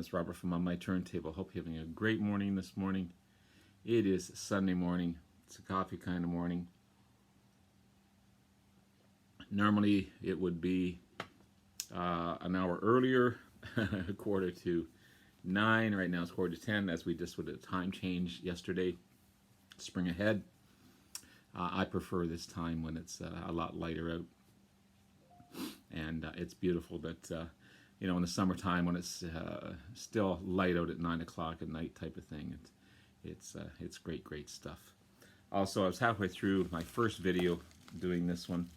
It's Robert from On My Turntable. Hope you're having a great morning this morning. It is Sunday morning. It's a coffee kind of morning. Normally it would be an hour earlier, 8:45. Right now it's 9:45 as we just did a time change yesterday. Spring ahead. I prefer this time when it's a lot lighter out. And it's beautiful that, in the summertime when it's still light out at 9 o'clock at night type of thing. It's great stuff. Also, I was halfway through my first video doing this one,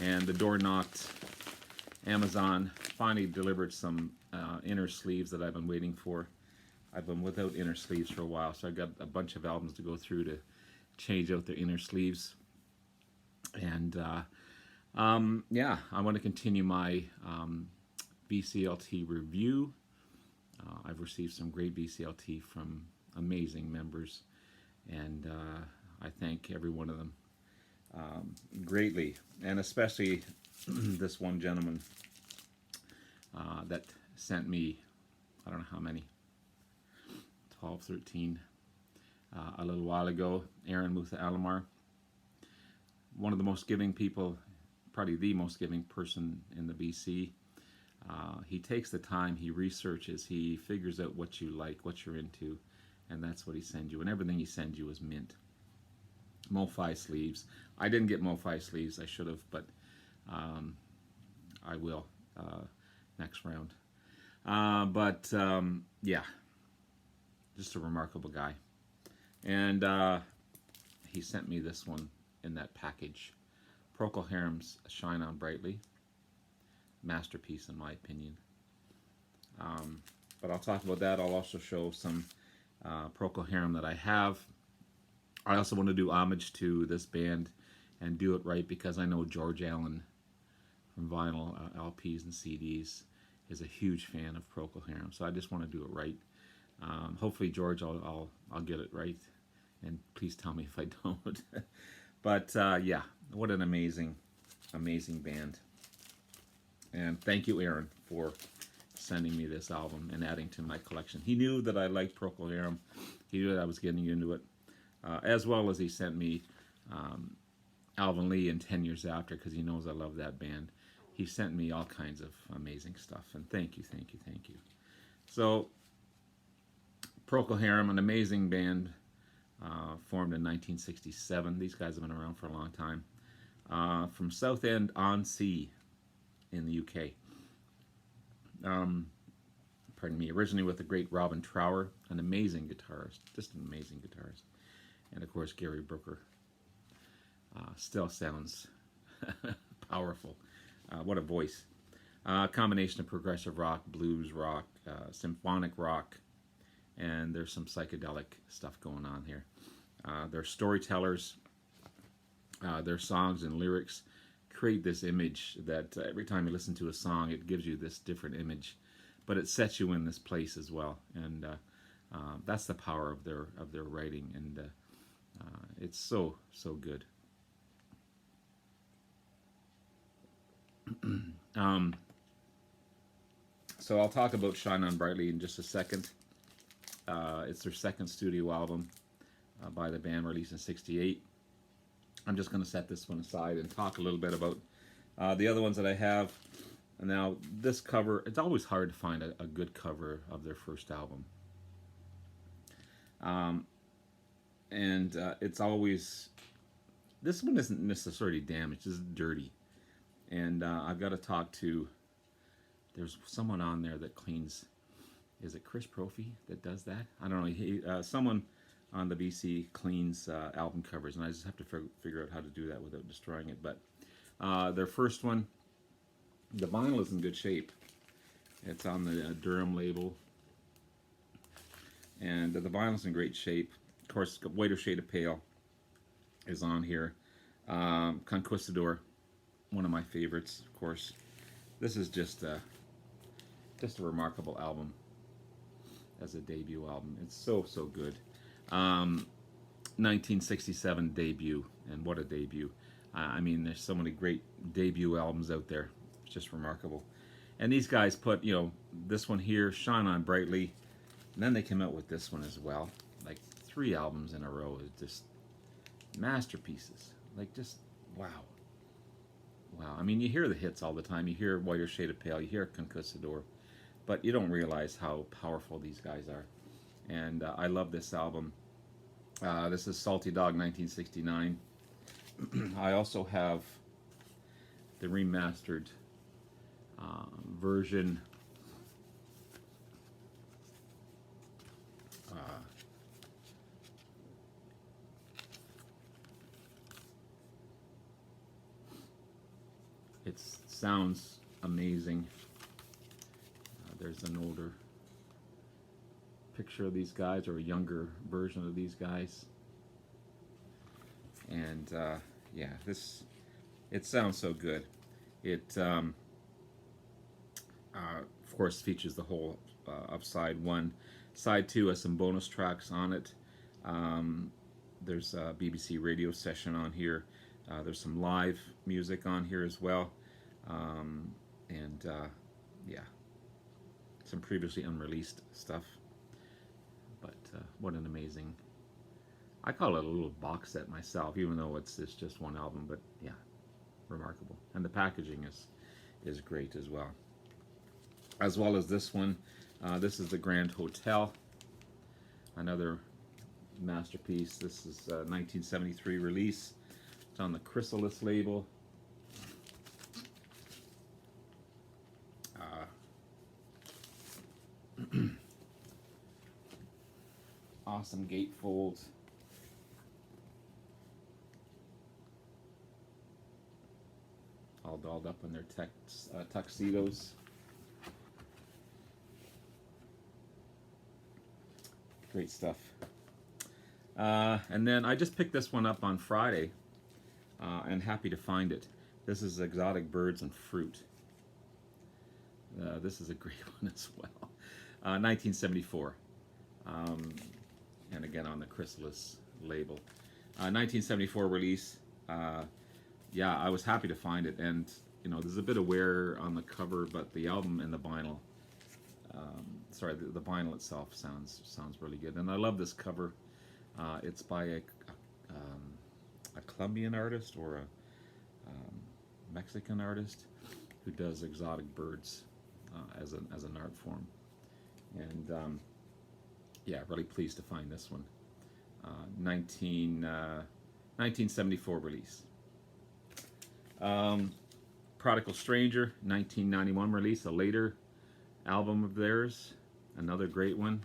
and the door knocked. Amazon finally delivered some inner sleeves that I've been waiting for. I've been without inner sleeves for a while, so I've got a bunch of albums to go through to change out the inner sleeves. And yeah, I want to continue my VCLT review. I've received some great VCLT from amazing members, and I thank every one of them greatly, and especially this one gentleman that sent me, I don't know how many, 12, 13, a little while ago, Aaron Mutha Alamar. One of the most giving people, probably the most giving person in the BC. He takes the time, he researches, he figures out what you like, what you're into, and that's what he sends you. And everything he sends you is mint. MoFi sleeves. I didn't get MoFi sleeves, I should have, but I will next round. Yeah, just a remarkable guy. And he sent me this one in that package. Procol Harum's Shine On Brightly. Masterpiece in my opinion. But I'll talk about that. I'll also show some Procol Harum that I have. I also want to do homage to this band and do it right, because I know George Allen from vinyl LPs and CDs is a huge fan of Procol Harum, so I just want to do it right. Hopefully, George, I'll get it right, and please tell me if I don't. But yeah, what an amazing band. And thank you, Aaron, for sending me this album and adding to my collection. He knew that I liked Procol Harum. He knew that I was getting into it. As well as he sent me Alvin Lee and 10 Years After, because he knows I love that band. He sent me all kinds of amazing stuff. And thank you. So, Procol Harum, an amazing band, formed in 1967. These guys have been around for a long time. From Southend-on-Sea in the UK. Pardon me. Originally with the great Robin Trower, an amazing guitarist, just an amazing guitarist, and of course Gary Brooker. Still sounds powerful. What a voice! Combination of progressive rock, blues rock, symphonic rock, and there's some psychedelic stuff going on here. They're storytellers. Their songs and lyrics create this image that every time you listen to a song, it gives you this different image, but it sets you in this place as well. And that's the power of their writing, and it's so good. So I'll talk about Shine On Brightly in just a second. It's their second studio album by the band, released in '68. I'm just going to set this one aside and talk a little bit about the other ones that I have. Now, this cover, it's always hard to find a good cover of their first album. And it's always, this one isn't necessarily damaged, it's dirty. And I've got to talk to, there's someone on there that cleans, is it Chris Profi that does that? I don't know, someone on the BC cleans album covers, and I just have to figure out how to do that without destroying it. But their first one, the vinyl is in good shape. It's on the Durham label, and the vinyl's in great shape. Of course, Whiter Shade of Pale is on here. Conquistador, one of my favorites, of course. This is just a remarkable album as a debut album. It's so good. 1967 debut, and what a debut. I mean, there's so many great debut albums out there. It's just remarkable. And these guys put, you know, this one here, Shine On Brightly, and then they came out with this one as well. Like 3 albums in a row is just masterpieces. Like just wow. Wow. I mean, you hear the hits all the time. You hear Whiter Shade of Pale, you hear Conquistador, but you don't realize how powerful these guys are. And I love this album. This is Salty Dog 1969. I also have the remastered version. It sounds amazing. There's an older picture of these guys, or a younger version of these guys. And yeah, it sounds so good. It of course features the whole of side 1. Side 2 has some bonus tracks on it. There's a BBC radio session on here. There's some live music on here as well. And yeah, some previously unreleased stuff. But what an amazing, I call it a little box set myself, even though it's just one album. But yeah, remarkable. And the packaging is great as well. As well as this one. This is the Grand Hotel. Another masterpiece. This is a 1973 release. It's on the Chrysalis label. Awesome gatefold. All dolled up in their tuxedos. Great stuff. And then I just picked this one up on Friday, and happy to find it. This is Exotic Birds and Fruit. This is a great one as well. 1974. And again on the Chrysalis label. 1974 release. Yeah, I was happy to find it, and you know, there's a bit of wear on the cover, but the album and the vinyl, sorry, the vinyl itself sounds really good, and I love this cover. It's by a Colombian artist, or a Mexican artist, who does exotic birds as an art form, and yeah, really pleased to find this one. 1974 release. Prodigal Stranger, 1991 release, a later album of theirs, another great one.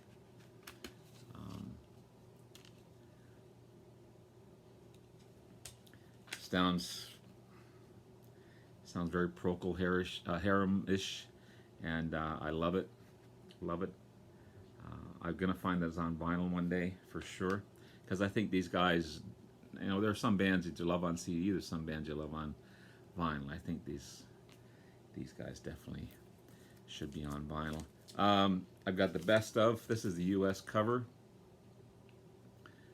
Sounds very Procol Harum-ish, and I love it, love it. I'm gonna find this on vinyl one day for sure, because I think these guys, you know, there are some bands that you love on CD, there's some bands you love on vinyl. I think these guys definitely should be on vinyl. I've got the best of. This is the US cover.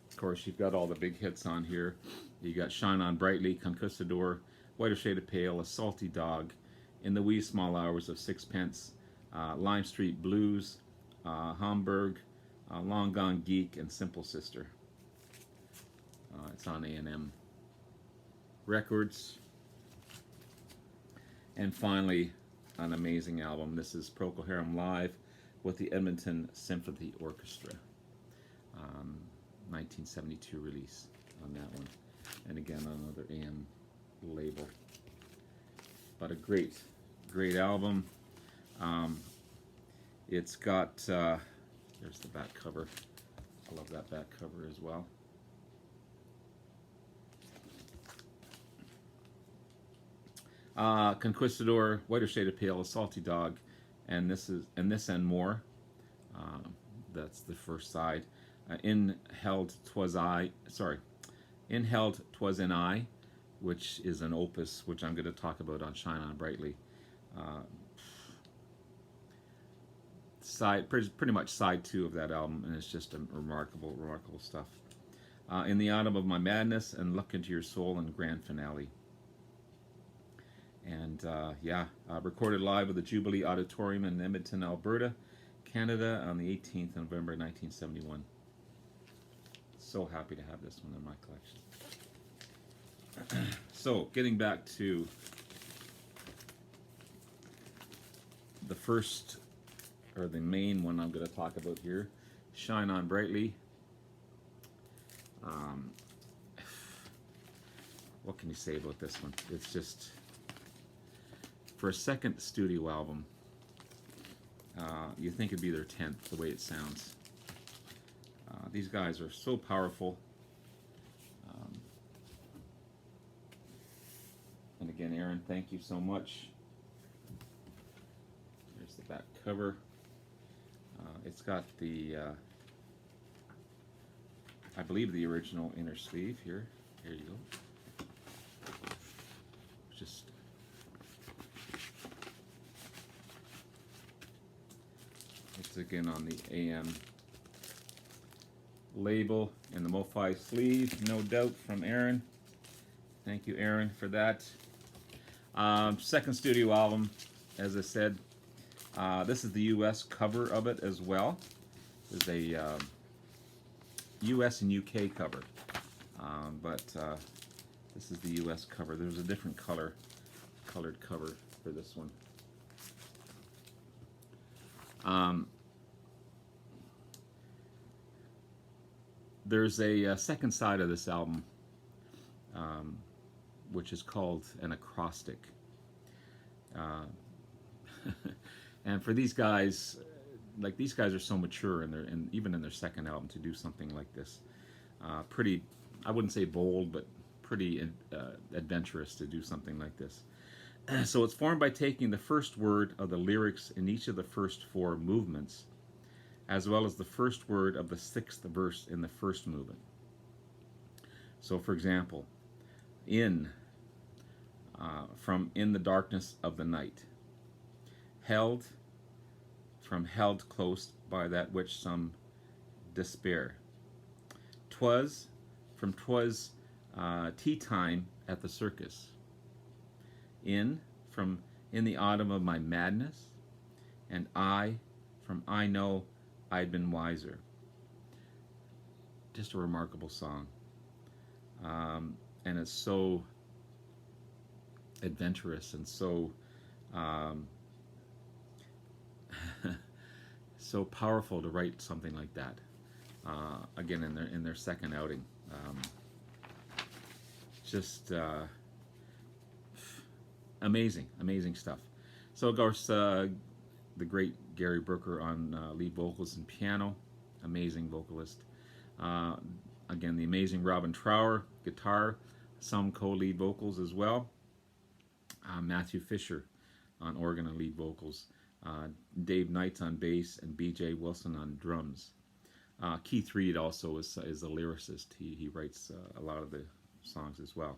Of course, you've got all the big hits on here. You got Shine On Brightly, Conquistador, Whiter Shade of Pale, A Salty Dog, In the Wee Small Hours of Sixpence, Lime Street Blues, Hamburg, Long Gone Geek, and Simple Sister. It's on A&M Records. And finally, an amazing album. This is Procol Harum Live with the Edmonton Symphony Orchestra. 1972 release on that one. And again, on another AM label. But a great album. It's got, there's the back cover. I love that back cover as well. Conquistador, Whiter Shade of Pale, A Salty Dog, and This and More. That's the first side. In Held 'Twas in I, which is an opus, which I'm going to talk about on Shine On Brightly. Pretty much side 2 of that album, and it's just a remarkable stuff. In the Autumn of My Madness, and Look Into Your Soul, and Grand Finale. And yeah, recorded live at the Jubilee Auditorium in Edmonton, Alberta, Canada on the 18th of November 1971. So happy to have this one in my collection. So, getting back to the first, or the main one I'm going to talk about here, Shine On Brightly. What can you say about this one? It's just, for a second studio album, you think it'd be their 10th, the way it sounds. These guys are so powerful. And again, Aaron, thank you so much. Here's the back cover. It's got the, I believe, the original inner sleeve here. Here you go. Just it's again on the AM label and the MoFi sleeve, no doubt, from Aaron. Thank you, Aaron, for that. Second studio album, as I said. This is the US cover of it as well. There's a US and UK cover, but this is the US cover. There's a different colored cover for this one. There's a second side of this album, which is called an acrostic. And for these guys, like, these guys are so mature in even in their second album to do something like this. Pretty, I wouldn't say bold, but pretty adventurous to do something like this. So it's formed by taking the first word of the lyrics in each of the first four movements, as well as the first word of the sixth verse in the first movement. So, for example, from in the darkness of the night. Held, from held close by that which some despair. 'Twas, from 'twas tea time at the circus. From in the autumn of my madness. And from I know I'd been wiser. Just a remarkable song. And it's so adventurous and so so powerful to write something like that. Again, in their second outing, just amazing stuff. So, of course, the great Gary Brooker on lead vocals and piano, amazing vocalist. Again, the amazing Robin Trower, guitar, some co-lead vocals as well. Matthew Fisher on organ and lead vocals. Dave Knights on bass, and B.J. Wilson on drums. Keith Reed also is a lyricist. He writes a lot of the songs as well.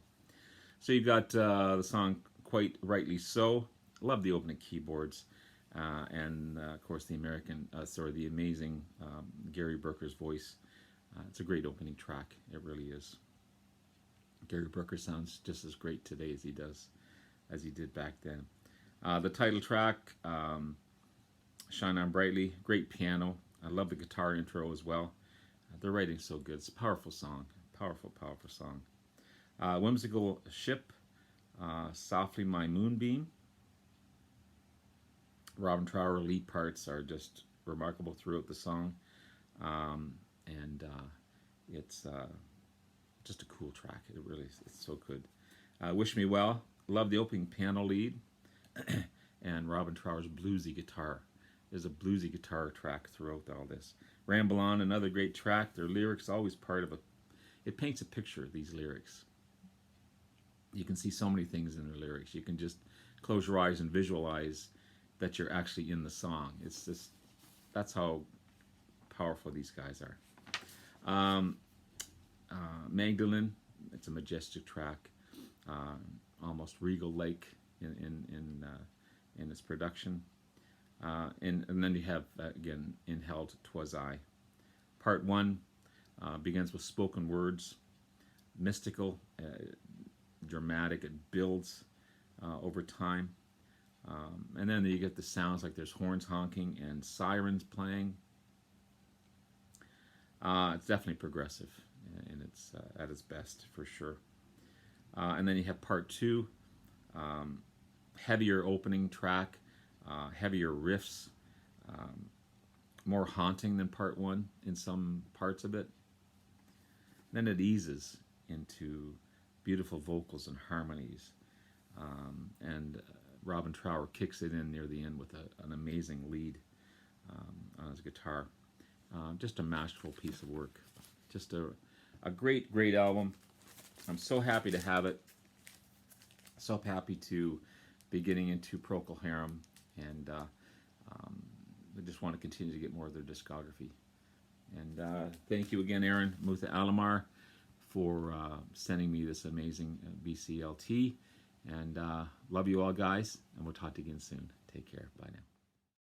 So you've got the song Quite Rightly So. Love the opening keyboards. And of course the amazing Gary Brooker's voice. It's a great opening track. It really is. Gary Brooker sounds just as great today as he did back then. The title track, Shine On Brightly, great piano. I love the guitar intro as well. The writing's so good. It's a powerful song. Powerful song. Whimsical Ship, Softly My Moonbeam. Robin Trower lead parts are just remarkable throughout the song. And it's just a cool track. It really is. It's so good. Wish Me Well. Love the opening piano lead. And Robin Trower's bluesy guitar. There's a bluesy guitar track throughout all this. Ramble On, another great track. Their lyrics always part of it paints a picture, these lyrics. You can see so many things in the lyrics. You can just close your eyes and visualize that you're actually in the song. It's just, that's how powerful these guys are. Magdalene, it's a majestic track, almost regal-like in its production. And then you have, again, in Held, 'Twas I. Part 1 begins with spoken words, mystical, dramatic. It builds over time. And then you get the sounds like there's horns honking and sirens playing. It's definitely progressive, and it's at its best for sure. And then you have part two, heavier opening track, heavier riffs, more haunting than part one in some parts of it. Then it eases into beautiful vocals and harmonies, and Robin Trower kicks it in near the end with an amazing lead on his guitar. Just a masterful piece of work. Just a great, great album. I'm so happy to have it. So happy to be getting into Procol Harum, and I just want to continue to get more of their discography. And thank you again, Aaron Mutha Alamar, for sending me this amazing VCLT. And love you all, guys, and we'll talk to you again soon. Take care. Bye now.